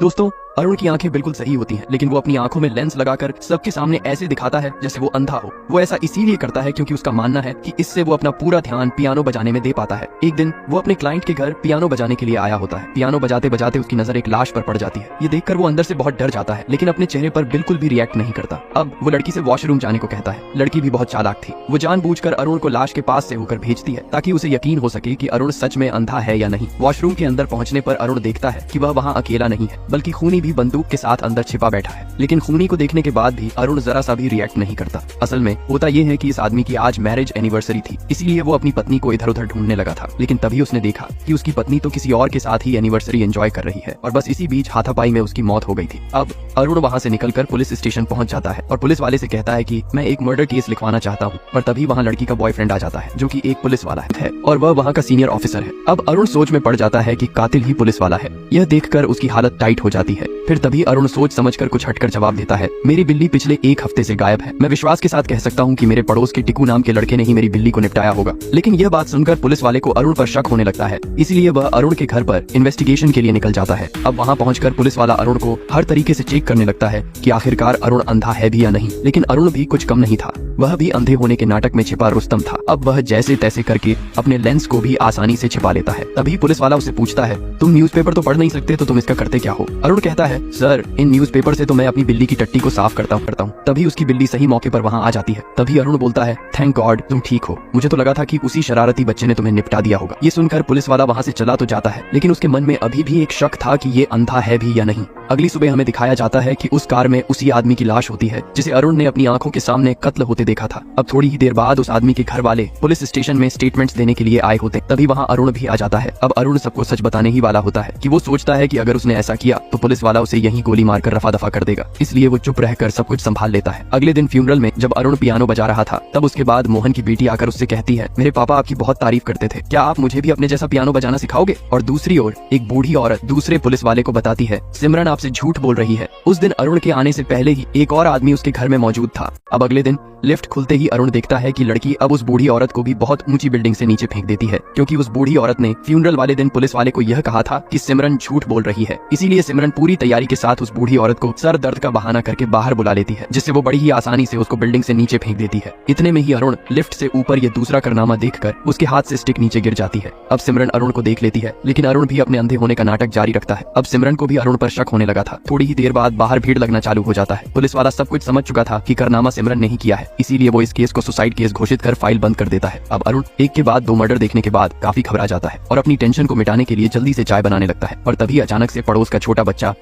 दोस्तों, अरुण की आंखें बिल्कुल सही होती हैं, लेकिन वो अपनी आंखों में लेंस लगाकर सबके सामने ऐसे दिखाता है जैसे वो अंधा हो। वो ऐसा इसीलिए करता है क्योंकि उसका मानना है कि इससे वो अपना पूरा ध्यान पियानो बजाने में दे पाता है। एक दिन वो अपने क्लाइंट के घर पियानो बजाने के लिए आया होता है। पियानो बजाते बजाते उसकी नजर एक लाश पर पड़ जाती है। ये देखकर वो अंदर से बहुत डर जाता है, लेकिन अपने चेहरे पर बिल्कुल भी रिएक्ट नहीं करता। अब वो लड़की से वॉशरूम जाने को कहता है। लड़की भी बहुत चालाक थी। वो जानबूझकर अरुण को लाश के पास से होकर भेजती है ताकि उसे यकीन हो सके कि अरुण सच में अंधा है या नहीं। वॉशरूम के अंदर पहुंचने पर अरुण देखता है कि वह वहां अकेला नहीं है, बल्कि खूनी भी बंदूक के साथ अंदर छिपा बैठा है। लेकिन खूनी को देखने के बाद भी अरुण जरा सा भी रिएक्ट नहीं करता। असल में होता ये है कि इस आदमी की आज मैरिज एनिवर्सरी थी, इसीलिए वो अपनी पत्नी को इधर उधर ढूंढने लगा था। लेकिन तभी उसने देखा कि उसकी पत्नी तो किसी और के साथ ही एनिवर्सरी एंजॉय कर रही है और बस इसी बीच हाथापाई में उसकी मौत हो गई थी। अब अरुण वहाँ से निकलकर पुलिस स्टेशन पहुंच जाता है और पुलिस वाले से कहता है कि मैं एक मर्डर केस लिखवाना चाहता हूँ। पर तभी वहाँ लड़की का बॉयफ्रेंड आ जाता है जो कि एक पुलिस वाला है और वह वहाँ का सीनियर ऑफिसर है। अब अरुण सोच में पड़ जाता है कि कातिल ही पुलिस वाला है। यह देखकर उसकी हालत टाइट हो जाती है। फिर तभी अरुण सोच समझकर कुछ हटकर जवाब देता है, मेरी बिल्ली पिछले एक हफ्ते से गायब है। मैं विश्वास के साथ कह सकता हूँ कि मेरे पड़ोस के टिकू नाम के लड़के ने ही मेरी बिल्ली को निपटाया होगा। लेकिन यह बात सुनकर पुलिस वाले को अरुण पर शक होने लगता है, इसलिए वह अरुण के घर पर इन्वेस्टिगेशन के लिए निकल जाता है। अब वहाँ पहुंचकर पुलिस वाला अरुण को हर तरीके से चेक करने लगता है कि आखिरकार अरुण अंधा है भी या नहीं। लेकिन अरुण भी कुछ कम नहीं था, वह भी अंधे होने के नाटक में छिपा रुस्तम था। अब वह जैसे तैसे करके अपने लेंस को भी आसानी से छिपा लेता है। तभी पुलिस वाला उसे पूछता है, तुम न्यूज़पेपर तो पढ़ नहीं सकते तो तुम इसका करते क्या हो? अरुण कहता है, सर इन न्यूज़पेपर से तो मैं अपनी बिल्ली की टट्टी को साफ करता हूँ। तभी उसकी बिल्ली सही मौके पर वहाँ आ जाती है। तभी अरुण बोलता है, थैंक गॉड तुम ठीक हो, मुझे तो लगा था कि उसी शरारती बच्चे ने तुम्हें निपटा दिया होगा। ये सुनकर पुलिस वाला वहाँ से चला तो जाता है, लेकिन उसके मन में अभी भी एक शक था कि ये अंधा है भी या नहीं। अगली सुबह हमें दिखाया जाता है कि उस कार में उसी आदमी की लाश होती है जिसे अरुण ने अपनी आंखों के सामने कत्ल होते देखा था। अब थोड़ी ही देर बाद उस आदमी के घर वाले पुलिस स्टेशन में स्टेटमेंट्स देने के लिए आए होते। तभी वहाँ अरुण भी आ जाता है। अब अरुण सबको सच बताने ही वाला होता है कि वो सोचता है कि अगर उसने ऐसा किया तो पुलिस वाला उसे यहीं गोली मारकर रफा दफा कर देगा, इसलिए वो चुप रहकर सब कुछ संभाल लेता है। अगले दिन फ्यूनरल में जब अरुण पियानो बजा रहा था, तब उसके बाद मोहन की बेटी आकर उससे कहती है, मेरे पापा आपकी बहुत तारीफ करते थे, क्या आप मुझे भी अपने जैसा पियानो बजाना सिखाओगे? और दूसरी ओर एक बूढ़ी औरत दूसरे पुलिस वाले को बताती है, सिमरन आपसे झूठ बोल रही है। उस दिन अरुण के आने से पहले ही एक और आदमी उसके घर में मौजूद था। अब अगले दिन लिफ्ट खुलते ही अरुण देखता है कि लड़की अब उस बूढ़ी औरत को भी बहुत ऊंची बिल्डिंग से नीचे फेंक देती है, क्योंकि उस बूढ़ी औरत ने फ्यूनरल वाले दिन पुलिस वाले को यह कहा था कि सिमरन झूठ बोल रही है। इसीलिए सिमरन पूरी तैयारी के साथ उस बूढ़ी औरत को सर दर्द का बहाना करके बाहर बुला लेती है, जिससे वो बड़ी ही आसानी से उसको बिल्डिंग से नीचे फेंक देती है। इतने में ही अरुण लिफ्ट से ऊपर ये दूसरा कारनामा देखकर उसके हाथ से स्टिक नीचे गिर जाती है। अब सिमरन अरुण को देख लेती है, लेकिन अरुण भी अपने अंधे होने का नाटक जारी रखता है। अब सिमरन को भी अरुण पर शक होने लगा था। थोड़ी ही देर बाद बाहर भीड़ लगना चालू हो जाता है। पुलिस वाला सब कुछ समझ चुका था कि कारनामा सिमरन ने ही किया है, इसीलिए वो इस केस को सुसाइड केस घोषित कर फाइल बंद कर देता है। अब अरुण एक के बाद दो मर्डर देखने के बाद काफी घबरा जाता है और अपनी टेंशन को मिटाने के लिए जल्दी से चाय बनाने लगता है। और तभी अचानक से पड़ोस का छोटा बच्चा